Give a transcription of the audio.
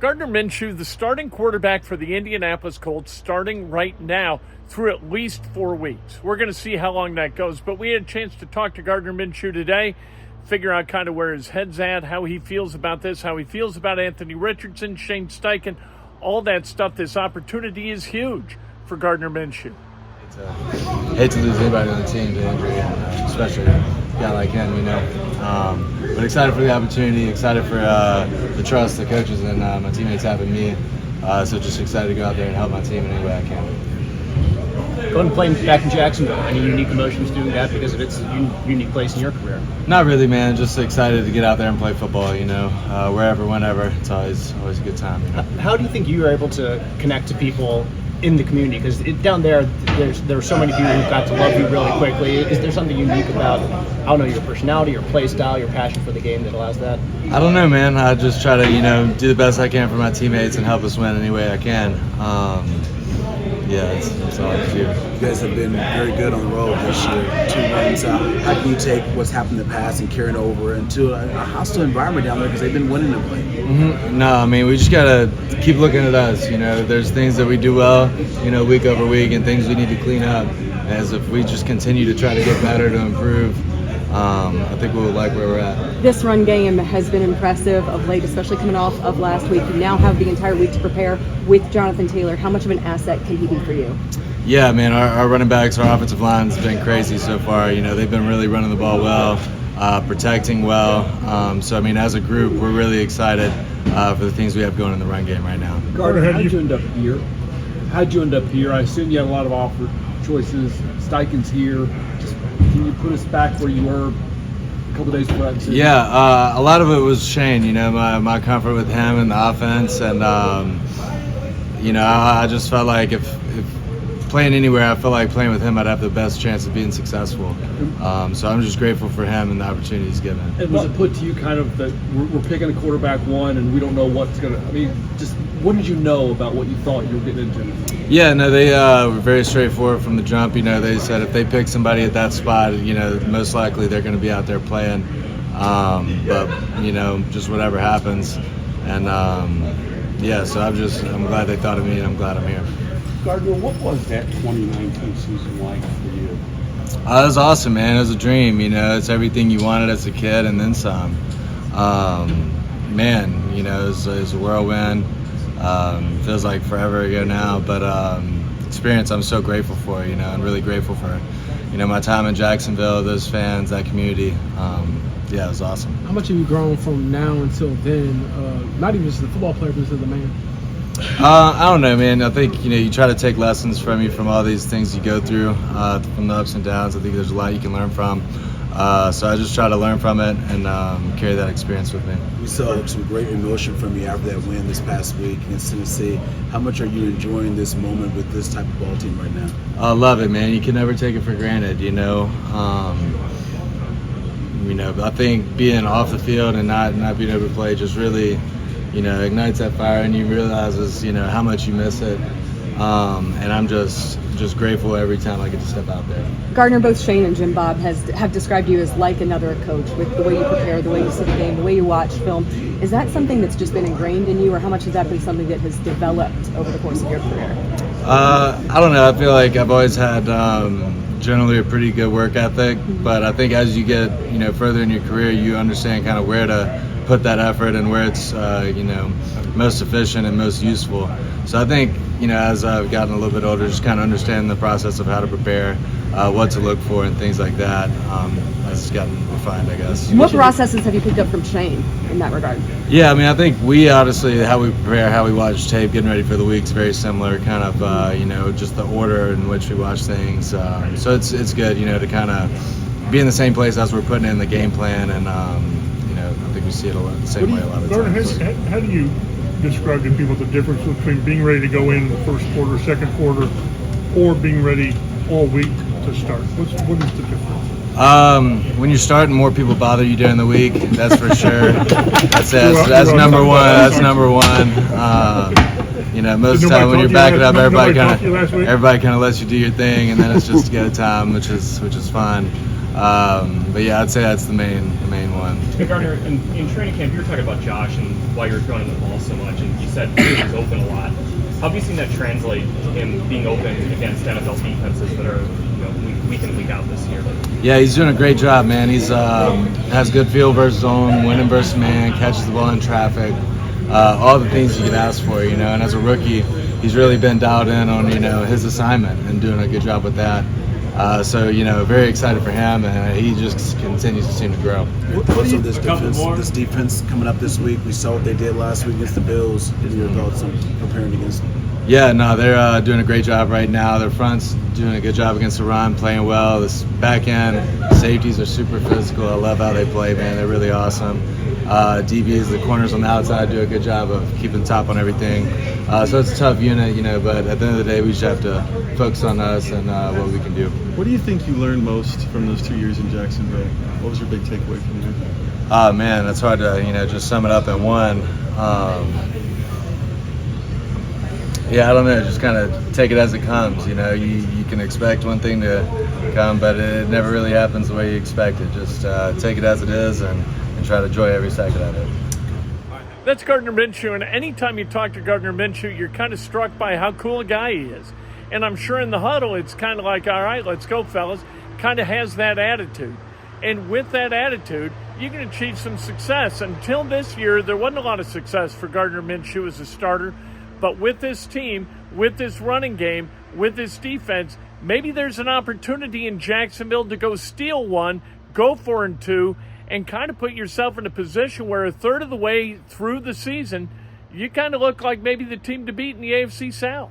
Gardner Minshew, the starting quarterback for the Indianapolis Colts, starting right now through at least 4 weeks. We're going to see how long that goes, but we had a chance to talk to Gardner Minshew today, figure out kind of where his head's at, how he feels about this, how he feels about Anthony Richardson, Shane Steichen, all that stuff. This opportunity is huge for Gardner Minshew. Hate to lose anybody on the team to injury, especially a guy like him, but excited for the opportunity, excited for the trust the coaches and my teammates have in me. So just excited to go out there and help my team in any way I can. Going and playing back in Jacksonville, any unique emotions doing that because of its unique place in your career? Not really, man. Just excited to get out there and play football, wherever, whenever. It's always a good time. How do you think you were able to connect to people in the community? Because down there are so many people who got to love you really quickly. Is there something unique about, I don't know, your personality, your play style, your passion for the game that allows that? I don't know, man. I just try to, do the best I can for my teammates and help us win any way I can. That's all I can do. You guys have been very good on the road this year. 2 wins. How can you take what's happened in the past and carry it over into a hostile environment down there because they've been winning of late? Mm-hmm. No, I mean, we just got to keep looking at us. There's things that we do well, week over week, and things we need to clean up. As if we just continue to try to get better, to improve, I think we'll like where we're at. This run game has been impressive of late, especially coming off of last week. You now have the entire week to prepare with Jonathan Taylor. How much of an asset can he be for you? Yeah, man, our running backs, our offensive line's been crazy so far. They've been really running the ball well, protecting well. As a group, we're really excited for the things we have going in the run game right now. Gardner, how did you end up here? How'd you end up here? I assume you had a lot of offer choices. Steichen's here. Can you put us back where you were a couple days before that decision? Yeah, a lot of it was Shane, my comfort with him and the offense. And, I just felt like if playing anywhere, I felt like playing with him, I'd have the best chance of being successful. So I'm just grateful for him and the opportunity he's given. And was it put to you kind of that we're picking a quarterback one and we don't know what's going to, just what did you know about what you thought you were getting into? Yeah, no, they were very straightforward from the jump. They said if they pick somebody at that spot, most likely they're going to be out there playing. Just whatever happens. And so I'm glad they thought of me and I'm glad I'm here. Gardner, what was that 2019 season like for you? It was awesome, man. It was a dream. It's everything you wanted as a kid and then some. It was a whirlwind. Feels like forever ago now, but experience I'm so grateful for. I'm really grateful for my time in Jacksonville, those fans, that community. It was awesome. How much have you grown from now until then? Not even just the football player, but as the man. I don't know, man. I think you try to take lessons from all these things you go through, from the ups and downs. I think there's a lot you can learn from. So I just try to learn from it and carry that experience with me. We saw some great emotion from you after that win this past week against Tennessee. How much are you enjoying this moment with this type of ball team right now? I love it, man. You can never take it for granted, I think being off the field and not being able to play just really, ignites that fire and you realizes, how much you miss it. And I'm just grateful every time I get to step out there. Gardner, both Shane and Jim Bob have described you as like another coach with the way you prepare, the way you see the game, the way you watch film. Is that something that's just been ingrained in you, or how much has that been something that has developed over the course of your career? I don't know. I feel like I've always had generally a pretty good work ethic, but I think as you get further in your career, you understand kind of where to put that effort and where it's most efficient and most useful. So I think as I've gotten a little bit older, just kind of understanding the process of how to prepare, what to look for and things like that has gotten refined, I guess. What processes have you picked up from Shane in that regard? Yeah, I think we honestly, how we prepare, how we watch tape, getting ready for the week is very similar, kind of, just the order in which we watch things. So it's good, to kind of be in the same place as we're putting in the game plan, and, I think we see it the same way a lot of times. How do you describe to people the difference between being ready to go in the first quarter, second quarter, or being ready all week to start? What is the difference? When you're starting, more people bother you during the week. That's for sure. That's number one. That's number one. Most of the time when you're backing up, everybody kind of lets you do your thing, and then it's just go time, which is fun. But yeah, I'd say that's the main one. Hey Gardner, in training camp, you were talking about Josh and why you were throwing him the ball so much, and you said he was open a lot. How have you seen that translate to him being open against NFL defenses that are week in, week out this year? Yeah, he's doing a great job, man. He's has good field versus zone, winning versus man, catches the ball in traffic, all the things you could ask for, And as a rookie, he's really been dialed in on his assignment and doing a good job with that. So very excited for him, and he just continues to seem to grow. What's on this defense coming up this week? We saw what they did last week against the Bills. What are your thoughts on preparing against them? Yeah, no, they're doing a great job right now. Their front's doing a good job against the run, playing well. This back end safeties are super physical. I love how they play, man. They're really awesome. DBs, the corners on the outside, do a good job of keeping top on everything. So it's a tough unit, but at the end of the day, we just have to focus on us and what we can do. What do you think you learned most from those 2 years in Jacksonville? What was your big takeaway from there? Oh, man, that's hard to, just sum it up in one. Yeah, I don't know. Just kind of take it as it comes. You can expect one thing to come, but it never really happens the way you expect it. Just take it as it is and try to enjoy every second of it. That's Gardner Minshew, and anytime you talk to Gardner Minshew, you're kind of struck by how cool a guy he is. And I'm sure in the huddle, it's kind of like, all right, let's go, fellas. Kind of has that attitude. And with that attitude, you can achieve some success. Until this year, there wasn't a lot of success for Gardner Minshew as a starter. But with this team, with this running game, with this defense, maybe there's an opportunity in Jacksonville to go steal one, go 4-2, and kind of put yourself in a position where a third of the way through the season, you kind of look like maybe the team to beat in the AFC South.